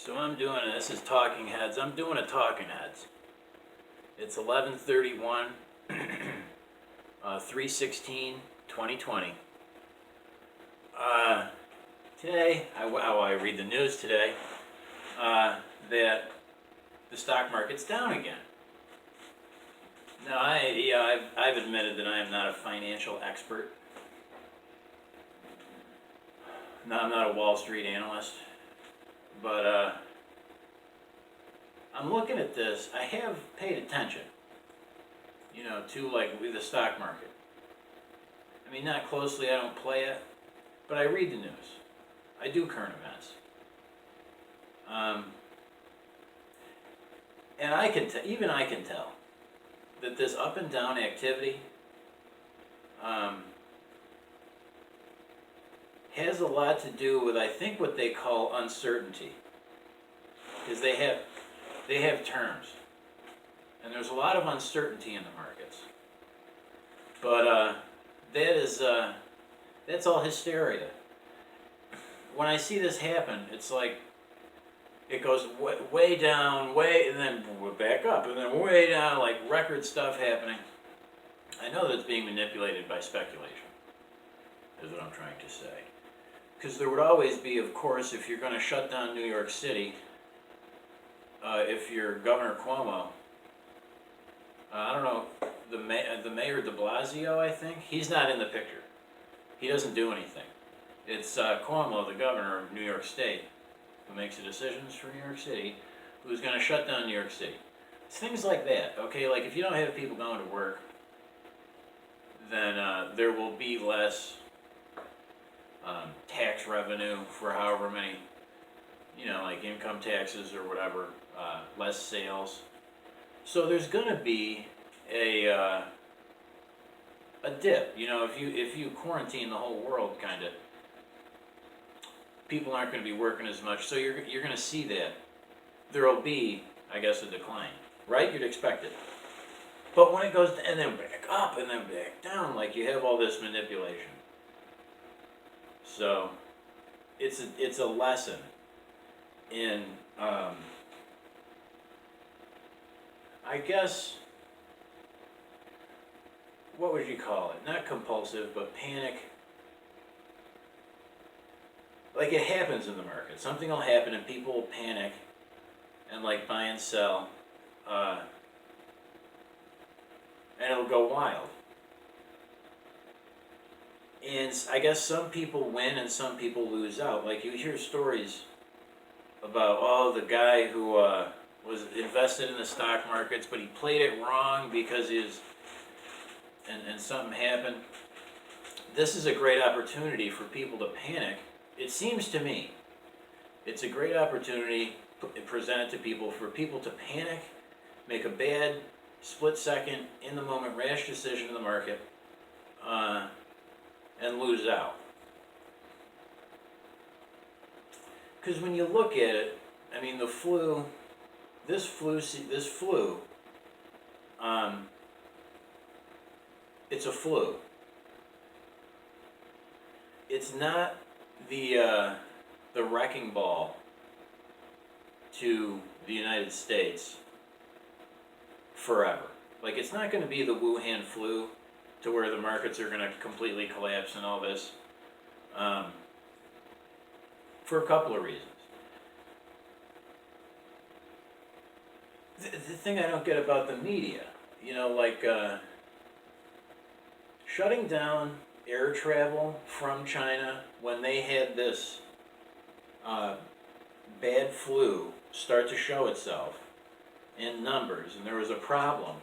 So I'm doing, this is Talking Heads. I'm doing a Talking Heads. It's 11/31, 3/16/2020. Today, I read the news today that the stock market's down again. Now, I've admitted that I am not a financial expert. No, I'm not a Wall Street analyst. But I'm looking at this. I have paid attention, to like with the stock market. I mean, not closely. I don't play it, but I read the news. I do current events. And I can even I can tell that this up and down activity has a lot to do with, I think, what they call uncertainty. Because they have terms, and there's a lot of uncertainty in the markets. But that's all hysteria. When I see this happen, it's like it goes way down, and then back up, and then way down, like record stuff happening. I know that's being manipulated by speculation, is what I'm trying to say. Because there would always be, of course, if you're going to shut down New York City, if you're Governor Cuomo, I don't know, the mayor de Blasio, I think, he's not in the picture. He doesn't do anything. It's Cuomo, the governor of New York State, who makes the decisions for New York City, who's going to shut down New York City. It's things like that, okay? Like if you don't have people going to work, then there will be less tax revenue for however many, like income taxes or whatever, less sales. So there's going to be a dip. If you quarantine the whole world, kind of, people aren't going to be working as much. So you're going to see that there will be, I guess, a decline, right? You'd expect it. But when it goes and then back up and then back down, like you have all this manipulation. So it's a lesson in I guess, what would you call it? Not compulsive, but panic. Like it happens in the market. Something will happen and people will panic and like buy and sell, and it'll go wild. And I guess some people win and some people lose out. Like you hear stories about, the guy who was invested in the stock markets, but he played it wrong because and something happened. This is a great opportunity for people to panic. It seems to me, it's a great opportunity presented to people for people to panic, make a bad, split-second, in-the-moment, rash decision in the market, and lose out. Because when you look at it, I mean, this flu, it's a flu. It's not the wrecking ball to the United States forever. Like, it's not going to be the Wuhan flu to where the markets are going to completely collapse and all this, for a couple of reasons. The thing I don't get about the media, shutting down air travel from China when they had this bad flu start to show itself in numbers, and there was a problem.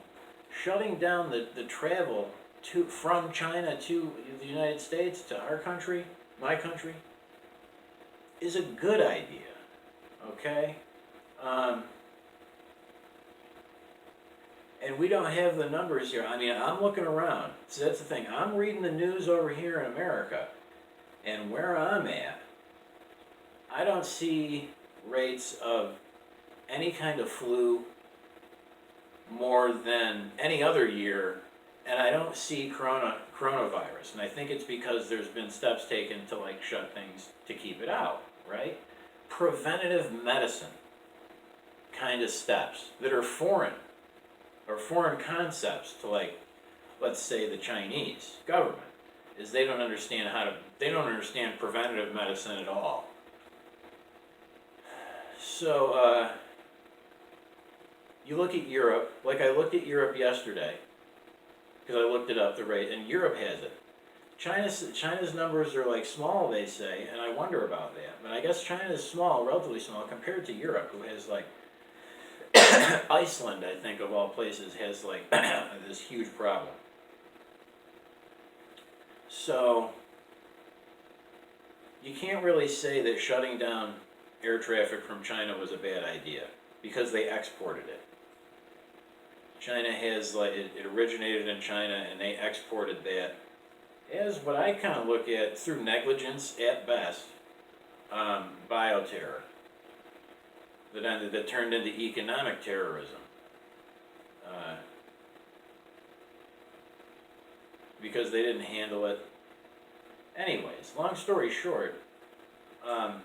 Shutting down the travel from China to the United States, to our country, my country, is a good idea, okay? And we don't have the numbers here. I mean, I'm looking around. So that's the thing. I'm reading the news over here in America, and where I'm at, I don't see rates of any kind of flu more than any other year, and I don't see coronavirus. And I think it's because there's been steps taken to like shut things to keep it out, right? preventative medicine kind of steps that are foreign, or foreign concepts to, like, let's say the Chinese government, is they don't understand preventative medicine at all. So, you look at Europe, like I looked at Europe yesterday, because I looked it up, the rate, and Europe has it. China's numbers are like small, they say, and I wonder about that. But I guess China is small, relatively small, compared to Europe, who has like, Iceland, I think, of all places, has like this huge problem. So, you can't really say that shutting down air traffic from China was a bad idea, because they exported it. China has, like, it originated in China, and they exported that as what I kind of look at, through negligence at best, bioterror that turned into economic terrorism. Because they didn't handle it. Anyways, long story short, I'm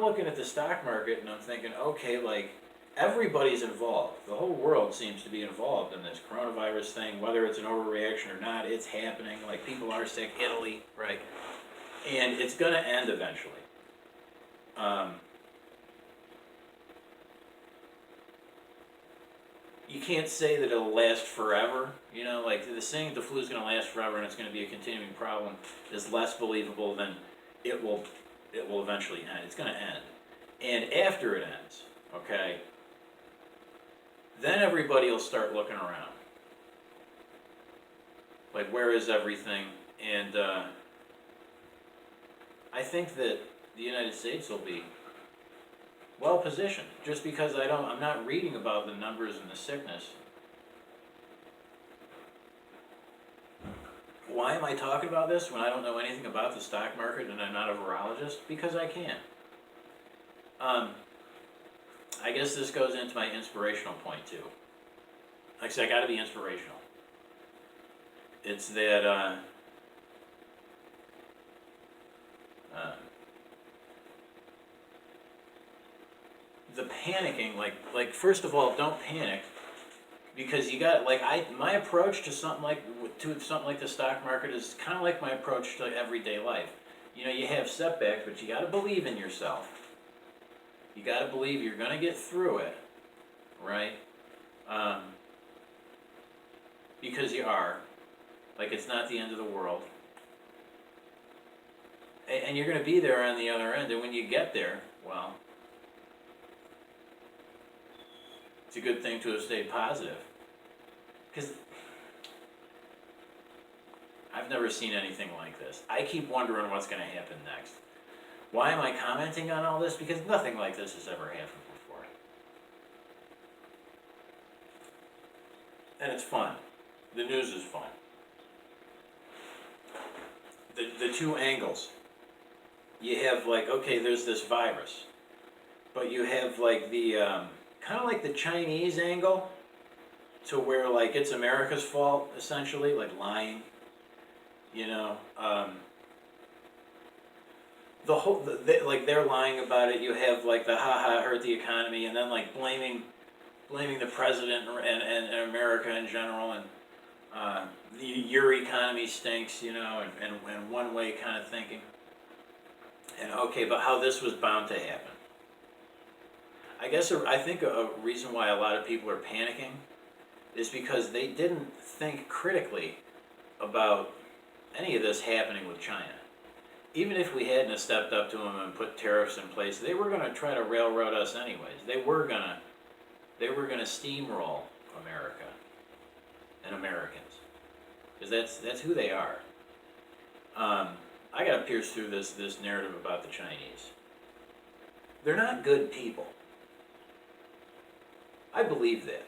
looking at the stock market and I'm thinking, okay, like, everybody's involved. The whole world seems to be involved in this coronavirus thing, whether it's an overreaction or not, it's happening. Like, people are sick, Italy, right? And it's going to end eventually. You can't say that it'll last forever. You know, like, the saying the flu is going to last forever and it's going to be a continuing problem is less believable than it will eventually end. It's going to end. And after it ends, okay, then everybody will start looking around. Like, where is everything? And I think that the United States will be well positioned, just because I'm not reading about the numbers and the sickness. Why am I talking about this when I don't know anything about the stock market and I'm not a virologist? Because I can't. I guess this goes into my inspirational point too. Like I said, I got to be inspirational. It's that the panicking, like first of all, don't panic, because you got, like, my approach to something like the stock market is kind of like my approach to everyday life. You know, you have setbacks, but you got to believe in yourself. You got to believe you're going to get through it, right? Because you are. Like, it's not the end of the world. And you're going to be there on the other end, and when you get there, well, it's a good thing to have stayed positive. Because I've never seen anything like this. I keep wondering what's going to happen next. Why am I commenting on all this? Because nothing like this has ever happened before. And it's fun. The news is fun. The two angles. You have, like, okay, there's this virus. But you have, like, the, kind of like the Chinese angle, to where, like, it's America's fault, essentially, like lying. You know, like, they're lying about it. You have, like, the hurt the economy, and then, like, blaming the president and America in general, and your economy stinks, you know, and one way kind of thinking. And okay, but how this was bound to happen. I think a reason why a lot of people are panicking is because they didn't think critically about any of this happening with China. Even if we hadn't stepped up to them and put tariffs in place, they were going to try to railroad us anyways. They were going to steamroll America and Americans, because that's who they are. I got to pierce through this narrative about the Chinese. They're not good people. I believe that.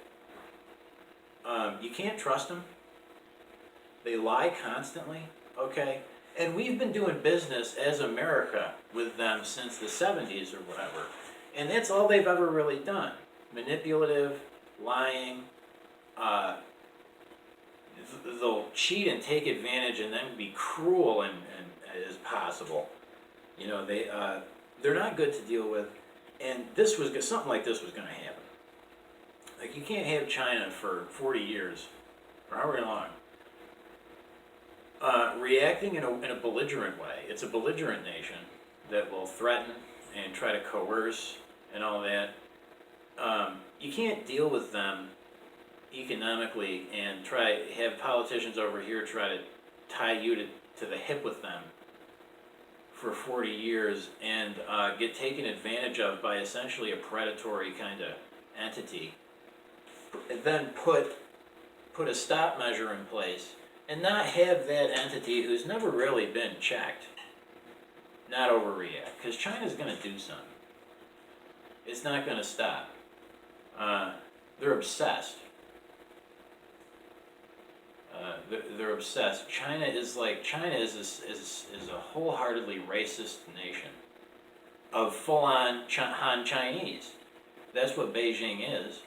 You can't trust them. They lie constantly, okay? And we've been doing business as America with them since the 70s or whatever. And that's all they've ever really done. Manipulative, lying. They'll cheat and take advantage and then be cruel and as possible. You know, they're not good to deal with, and something like this was going to happen. Like, you can't have China for 40 years, or however long, reacting in a belligerent way. It's a belligerent nation that will threaten and try to coerce and all that. You can't deal with them economically and have politicians over here try to tie you to the hip with them for 40 years and get taken advantage of by essentially a predatory kind of entity, and then put a stop measure in place and not have that entity, who's never really been checked, not overreact. Because China's going to do something. It's not going to stop. They're obsessed. They're obsessed. China is a wholeheartedly racist nation of full-on Han Chinese. That's what Beijing is.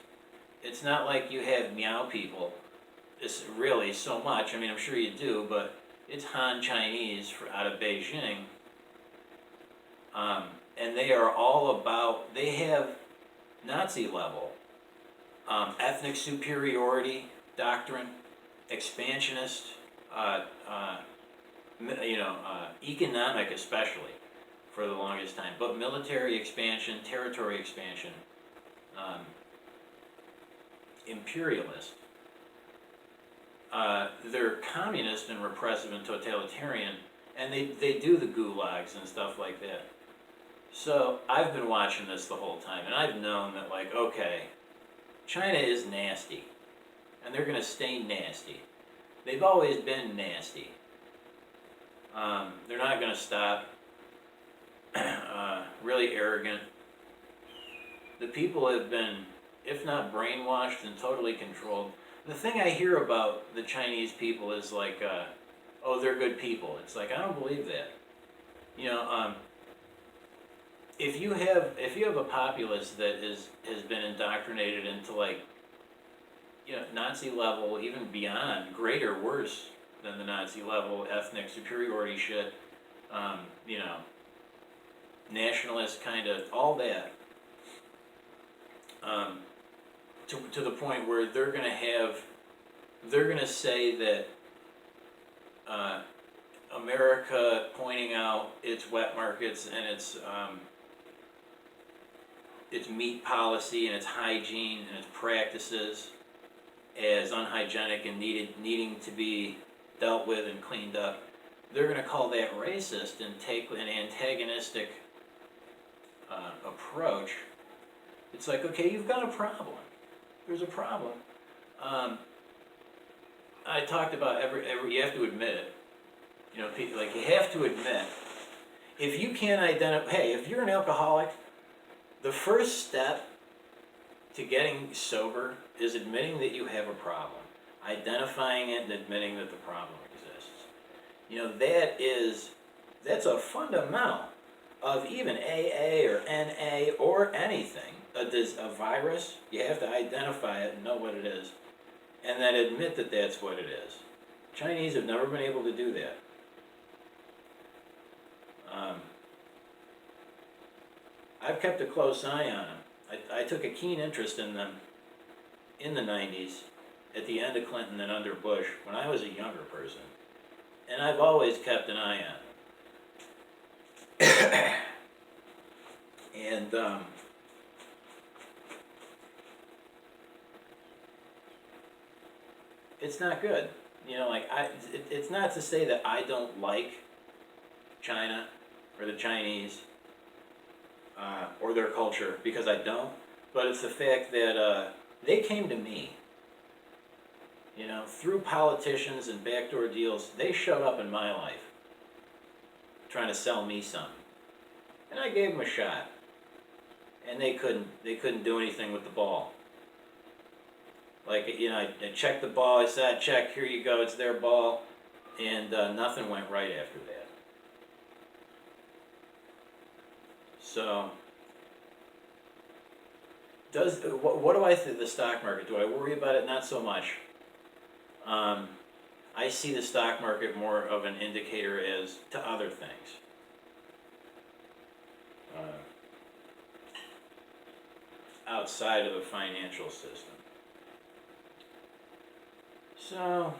It's not like you have Miao people. It's really so much. I mean, I'm sure you do, but it's Han Chinese out of Beijing. And they are all about, they have Nazi level ethnic superiority doctrine, expansionist, economic especially for the longest time, but military expansion, territory expansion, imperialist. They're communist and repressive and totalitarian, and they do the gulags and stuff like that. So I've been watching this the whole time, and I've known that, like, okay, China is nasty, and they're going to stay nasty. They've always been nasty. They're not going to stop. Really arrogant. The people have been, if not brainwashed, and totally controlled. The thing I hear about the Chinese people is like, oh, they're good people. It's like, I don't believe that. You know, if you have a populace that has been indoctrinated into, like, you know, Nazi level, even beyond, greater, worse than the Nazi level, ethnic superiority shit, you know, nationalist kind of, all that, to the point where they're gonna say that America pointing out its wet markets and its meat policy and its hygiene and its practices as unhygienic and needing to be dealt with and cleaned up, they're going to call that racist and take an antagonistic approach. It's like, okay, you've got a problem. There's a problem. I talked about you have to admit it. You know, like, you have to admit, if you can't identify, hey, if you're an alcoholic, the first step to getting sober is admitting that you have a problem, identifying it and admitting that the problem exists. You know, that's a fundamental of even AA or NA or anything. A virus, you have to identify it and know what it is, and then admit that that's what it is. Chinese have never been able to do that. I've kept a close eye on them. I took a keen interest in them in the 90s, at the end of Clinton and under Bush, when I was a younger person. And I've always kept an eye on them. And it's not good. You know, like, it's not to say that I don't like China or the Chinese or their culture, because I don't, but it's the fact that they came to me. You know, through politicians and backdoor deals, they showed up in my life trying to sell me something. And I gave them a shot. And they couldn't do anything with the ball. Like, you know, I checked the ball, I said, check, here you go, it's their ball, and nothing went right after that. So, what do I think of the stock market? Do I worry about it? Not so much. I see the stock market more of an indicator as to other things. outside of the financial system. So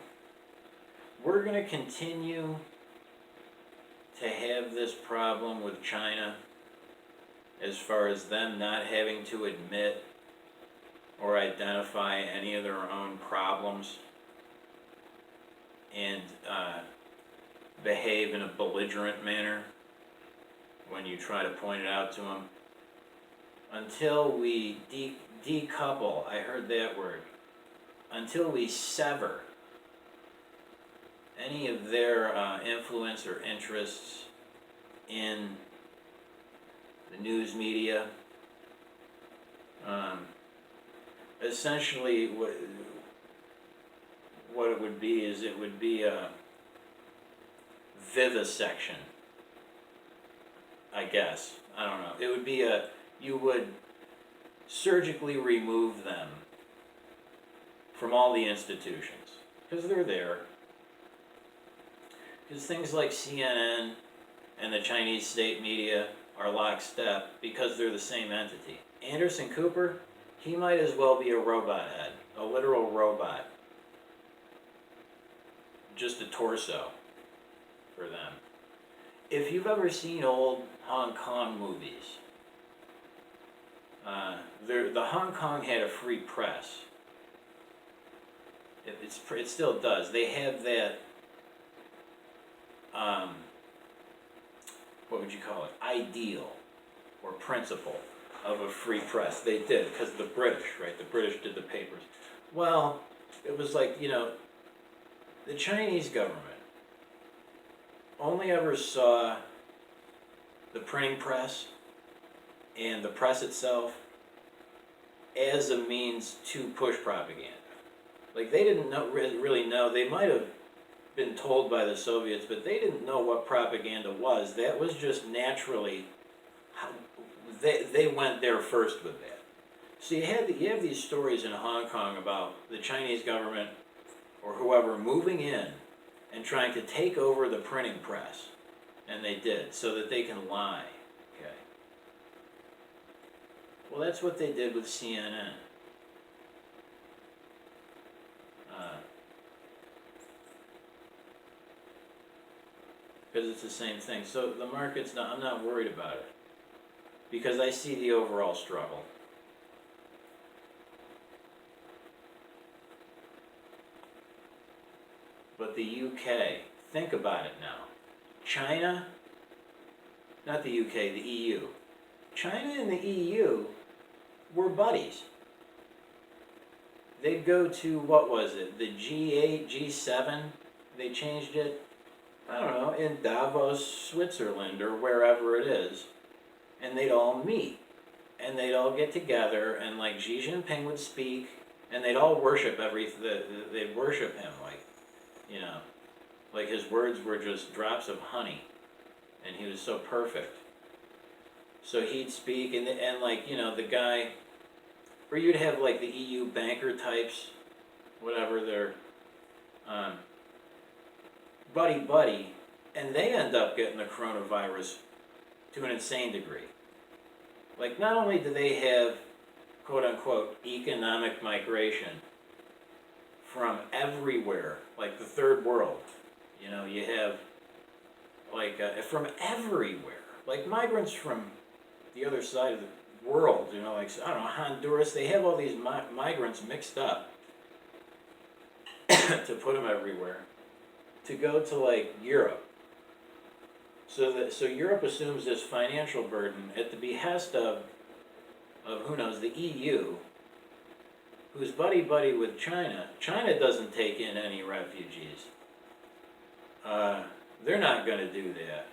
we're going to continue to have this problem with China as far as them not having to admit or identify any of their own problems and behave in a belligerent manner when you try to point it out to them. Until we decouple, I heard that word, until we sever any of their influence or interests in the news media. Essentially, what it would be is it would be a vivisection, I guess. I don't know. It would be you would surgically remove them from all the institutions, because they're there. Because things like CNN and the Chinese state media are lockstep because they're the same entity. Anderson Cooper, he might as well be a robot head, a literal robot. Just a torso for them. If you've ever seen old Hong Kong movies, the Hong Kong had a free press. It still does. They have that, what would you call it, ideal or principle of a free press. They did, because the British, right? The British did the papers. Well, it was like, the Chinese government only ever saw the printing press and the press itself as a means to push propaganda. Like, they didn't really know. They might have been told by the Soviets, but they didn't know what propaganda was. That was just naturally how they went there first with that. So you have these stories in Hong Kong about the Chinese government or whoever moving in and trying to take over the printing press, and they did, so that they can lie. Okay. Well, that's what they did with CNN. Because it's the same thing. So the market's not, I'm not worried about it, because I see the overall struggle. But the UK, think about it now. China, not the UK, the EU. China and the EU were buddies. They'd go to, what was it, the G8, G7? They changed it, I don't know, in Davos, Switzerland, or wherever it is. And they'd all meet. And they'd all get together, and like Xi Jinping would speak, and they'd all worship they'd worship him, like his words were just drops of honey, and he was so perfect. So he'd speak, and the guy, or you'd have like the EU banker types, whatever, they're buddy, and they end up getting the coronavirus to an insane degree. Like, not only do they have, quote unquote, economic migration from everywhere, like the third world, you have from everywhere, like migrants from the other side of the world, like, I don't know, Honduras, they have all these migrants mixed up to put them everywhere, to go to like Europe. So Europe assumes this financial burden at the behest of who knows, the EU, who's buddy with China. China doesn't take in any refugees. They're not going to do that.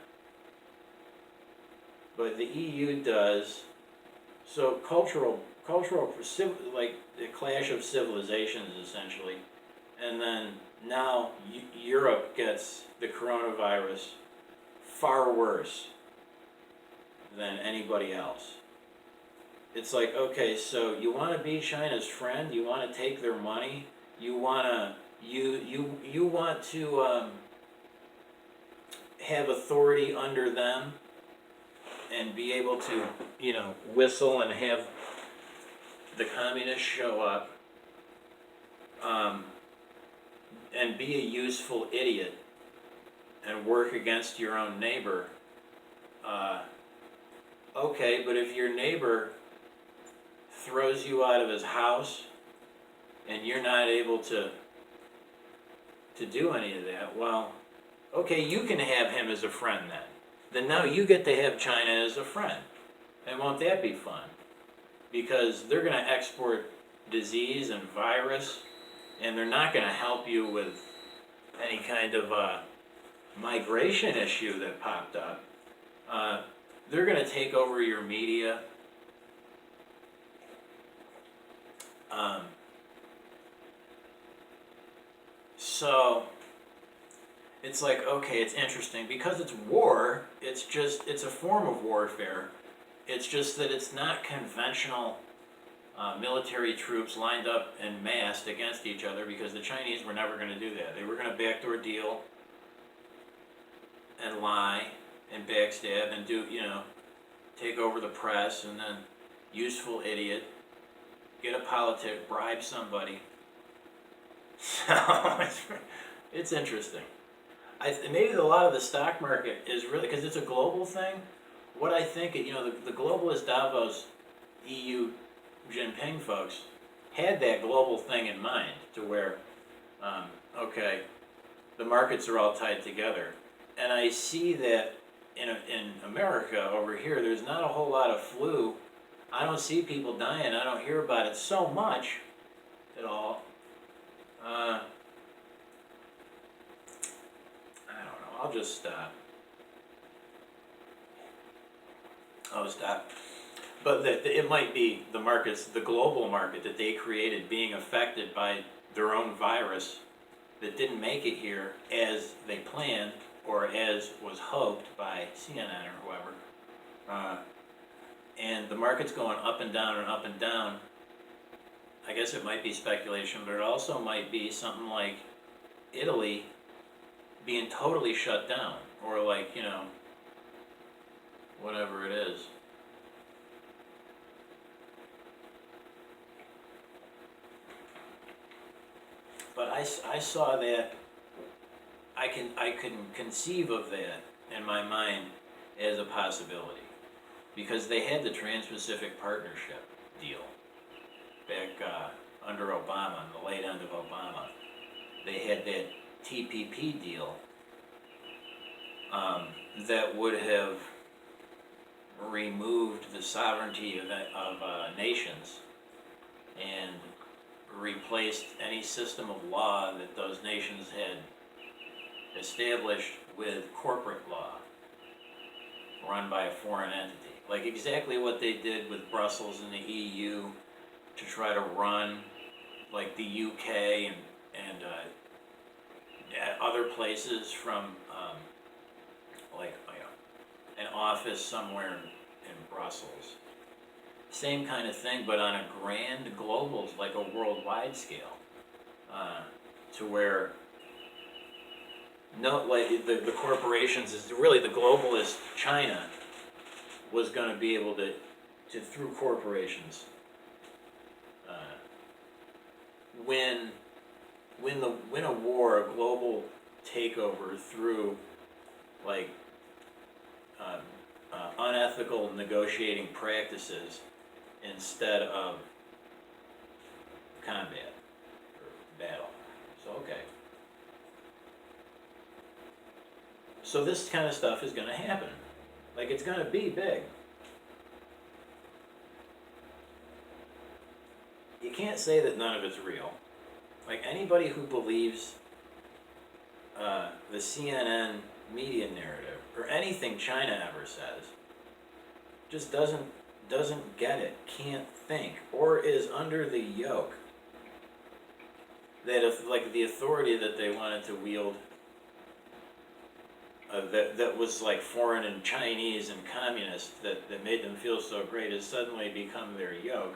But the EU does. So cultural, like the clash of civilizations, essentially. And then now Europe gets the coronavirus far worse than anybody else. It's like, okay, so you want to be China's friend, you want to take their money, you want to have authority under them and be able to, whistle and have the communists show up, and be a useful idiot and work against your own neighbor, okay, but if your neighbor throws you out of his house and you're not able to do any of that, well, okay, you can have him as a friend then. Then now you get to have China as a friend. And won't that be fun? Because they're going to export disease and virus, and they're not going to help you with any kind of migration issue that popped up. They're going to take over your media. So it's like, okay, it's interesting because it's war. It's a form of warfare. It's just that it's not conventional military troops lined up and massed against each other, because the Chinese were never going to do that. They were going to backdoor deal and lie and backstab and take over the press, and then useful idiot, get a politic, bribe somebody. So it's interesting. Maybe a lot of the stock market is really, because it's a global thing. What I think, the globalist Davos EU Jinping folks had that global thing in mind, to where, okay, the markets are all tied together. And I see that in America over here, there's not a whole lot of flu. I don't see people dying. I don't hear about it so much at all. I don't know. I'll just stop. I'll stop. But it might be the markets, the global market that they created, being affected by their own virus that didn't make it here as they planned, or as was hoped by CNN or whoever. And the market's going up and down and up and down. I guess it might be speculation, but it also might be something like Italy being totally shut down, or like, whatever it is. But I saw that, I can conceive of that in my mind as a possibility, because they had the Trans-Pacific Partnership deal back under Obama, in the late end of Obama. They had that TPP deal that would have removed the sovereignty of nations and replaced any system of law that those nations had established with corporate law run by a foreign entity. Like exactly what they did with Brussels and the EU to try to run like the UK and other places from an office somewhere in Brussels. Same kind of thing, but on a grand global, like a worldwide scale, to where the corporations, is really the globalist China was going to be able to through corporations win a war, a global takeover through unethical negotiating practices instead of combat or battle. So okay. So this kind of stuff is going to happen. Like, it's going to be big. You can't say that none of it's real. Like, anybody who believes the CNN media narrative or anything China ever says just doesn't get it, can't think, or is under the yoke that if, like, the authority that they wanted to wield that was like foreign and Chinese and communist that made them feel so great has suddenly become their yoke.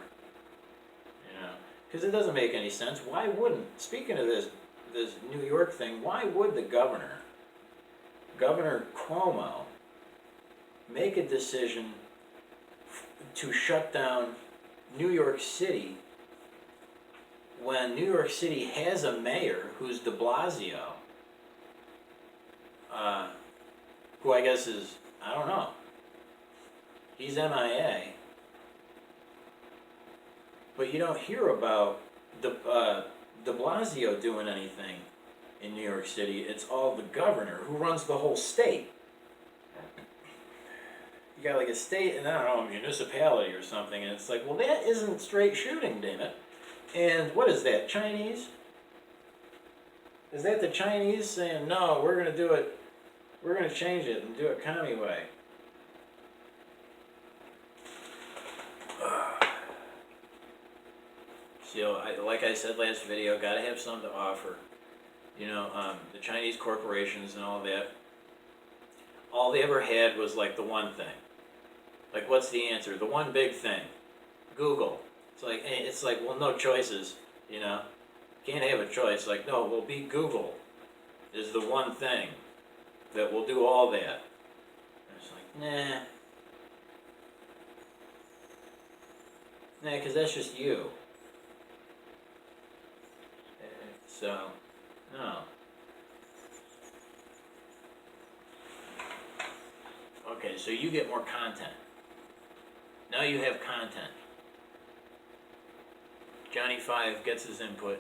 Because it doesn't make any sense. Why wouldn't, speaking of this New York thing, why would the Governor Cuomo, make a decision to shut down New York City, when New York City has a mayor who's de Blasio, who I guess is, I don't know, he's MIA, but you don't hear about de Blasio doing anything in New York City. It's all the governor who runs the whole state. You got like a state and I don't know, a municipality or something, and it's like, well, that isn't straight shooting, damn it. And what is that, Chinese? Is that the Chinese saying, no, we're going to do it, we're going to change it and do it commie way? So, like I said last video, got to have something to offer. You know, the Chinese corporations and all that, all they ever had was like the one thing. Like, what's the answer? The one big thing. Google. It's like, well, no choices, you know? Can't have a choice. Like, no, well, be Google is the one thing that will do all that. And it's like, nah. Nah, because that's just you. So, no. Okay, so you get more content. Now you have content. Johnny 5 gets his input.